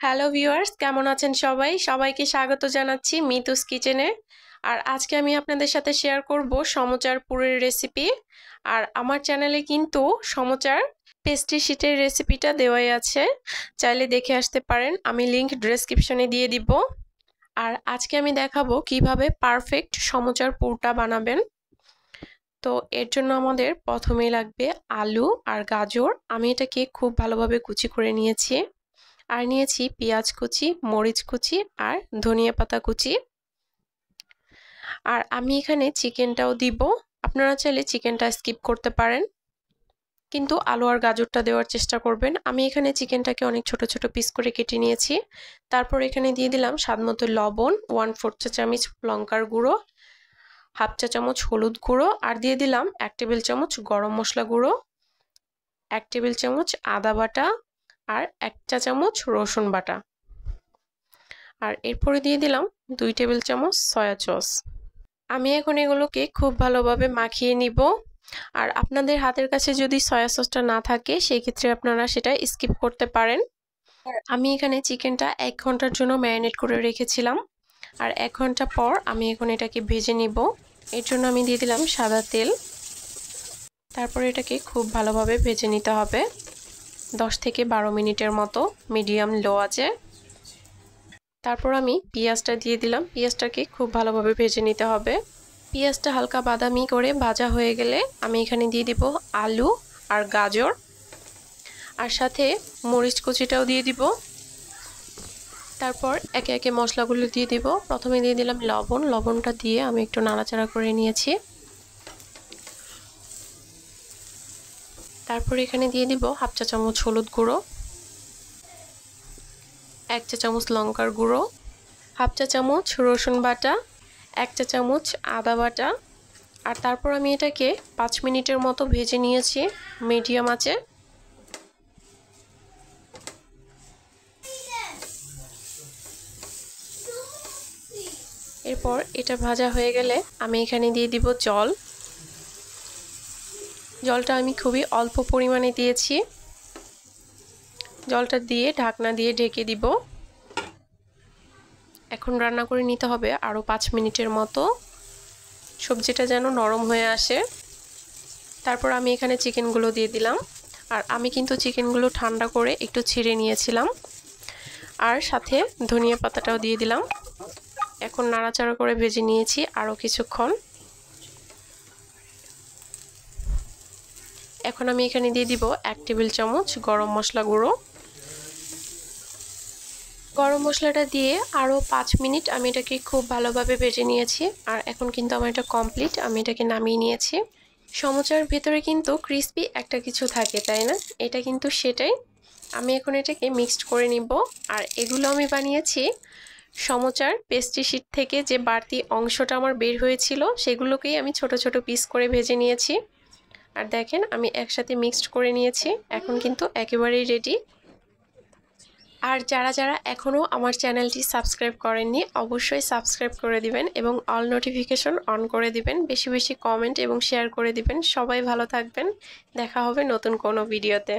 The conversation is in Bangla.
হ্যালো ভিউয়ার্স, কেমন আছেন সবাই? সবাইকে স্বাগত জানাচ্ছি মিতুস কিচেনে। আর আজকে আমি আপনাদের সাথে শেয়ার করব সমচার পুরের রেসিপি। আর আমার চ্যানেলে কিন্তু সমচার পেস্ট্রি শিটের রেসিপিটা দেওয়াই আছে, চাইলে দেখে আসতে পারেন। আমি লিংক ডেসক্রিপশনে দিয়ে দিব। আর আজকে আমি দেখাবো কিভাবে পারফেক্ট সমচার পুরটা বানাবেন। তো এর জন্য আমাদের প্রথমেই লাগবে আলু আর গাজর। আমি এটাকে খুব ভালোভাবে কুচি করে নিয়েছি। আর নিয়েছি পেঁয়াজ কুচি, মরিচ কুচি আর ধনিয়া পাতা কুচি। আর আমি এখানে চিকেনটাও দিব। আপনারা চাইলে চিকেনটা স্কিপ করতে পারেন, কিন্তু আলু আর গাজরটা দেওয়ার চেষ্টা করবেন। আমি এখানে চিকেনটাকে অনেক ছোট ছোট পিস করে কেটে নিয়েছি। তারপর এখানে দিয়ে দিলাম স্বাদমতো লবণ, 1/4 চা চামচ লঙ্কার গুঁড়ো, 1/2 চা চামচ হলুদ গুঁড়ো, আর দিয়ে দিলাম 1 টেবিল চামচ গরম মশলা গুঁড়ো, 1 টেবিল চামচ আদা বাটা আর 1 চা চামচ রসুন বাটা। আর এরপরে দিয়ে দিলাম 2 টেবিল চামচ সয়া সস। আমি এখন এগুলোকে খুব ভালোভাবে মাখিয়ে নিব। আর আপনাদের হাতের কাছে যদি সয়া সসটা না থাকে সেই ক্ষেত্রে আপনারা সেটা স্কিপ করতে পারেন। আমি এখানে চিকেনটা 1 ঘন্টার জন্য ম্যারিনেট করে রেখেছিলাম। আর 1 ঘন্টা পর আমি এখন এটাকে ভেজে নিব। এর জন্য আমি দিয়ে দিলাম সাদা তেল। তারপর এটাকে খুব ভালোভাবে ভেজে নিতে হবে 10 থেকে 12 মিনিটের মতো, মিডিয়াম লো আঁচে। তারপর আমি পেঁয়াজটা দিয়ে দিলাম। পেঁয়াজটাকে খুব ভালোভাবে ভেজে নিতে হবে। পেঁয়াজটা হালকা বাদামি করে ভাজা হয়ে গেলে আমি এখানে দিয়ে দিব আলু আর গাজর, আর সাথে মরিচ কুচিটাও দিয়ে দিব। তারপর একে একে মশলাগুলো দিয়ে দিব। প্রথমে দিয়ে দিলাম লবণ। লবণটা দিয়ে আমি একটু নাড়াচাড়া করে নিয়েছি। তারপর এখানে দিয়ে দিব 1/2 চা চামচ হলুদ গুঁড়ো, 1 চা চামচ লঙ্কার গুঁড়ো, 1/2 চা চামচ রসুন বাটা, 1 চা চামচ আদা বাটা। আর তারপর আমি এটাকে 5 মিনিটের মতো ভেজে নিয়েছি মিডিয়াম আঁচে। এরপর এটা ভাজা হয়ে গেলে আমি এখানে দিয়ে দিব জল। জলটা আমি খুবই অল্প পরিমাণে দিয়েছি। জলটা দিয়ে ঢাকনা দিয়ে ঢেকে দিব। এখন রান্না করে নিতে হবে আরও 5 মিনিটের মতো, সবজিটা যেন নরম হয়ে আসে। তারপর আমি এখানে চিকেনগুলো দিয়ে দিলাম। আর আমি কিন্তু চিকেনগুলো ঠান্ডা করে একটু ছিঁড়ে নিয়েছিলাম। আর সাথে ধনিয়া পাতাটাও দিয়ে দিলাম। এখন নাড়াচাড়া করে ভেজে নিয়েছি আরও কিছুক্ষণ। এখন আমি এখানে দিয়ে দিব 1 টেবিল চামচ গরম মশলা গুঁড়ো। গরম মশলাটা দিয়ে আরও 5 মিনিট আমি এটাকে খুব ভালোভাবে ভেজে নিয়েছি। আর এখন কিন্তু আমার এটা কমপ্লিট। আমি এটাকে নামিয়ে নিয়েছি। সমোচার ভেতরে কিন্তু ক্রিস্পি একটা কিছু থাকে, তাই না? এটা কিন্তু সেটাই। আমি এখন এটাকে মিক্সড করে নিব। আর এগুলো আমি বানিয়েছি সমোচার পেস্ট্রি শিট থেকে যে বাড়তি অংশটা আমার বের হয়েছিল সেগুলোকেই আমি ছোট ছোট পিস করে ভেজে নিয়েছি। আর দেখেন আমি একসাথে মিক্সড করে নিয়েছি। এখন কিন্তু একেবারেই রেডি। আর যারা যারা এখনও আমার চ্যানেলটি সাবস্ক্রাইব করেননি অবশ্যই সাবস্ক্রাইব করে দিবেন এবং অল নোটিফিকেশন অন করে দিবেন। বেশি বেশি কমেন্ট এবং শেয়ার করে দিবেন। সবাই ভালো থাকবেন। দেখা হবে নতুন কোনো ভিডিওতে।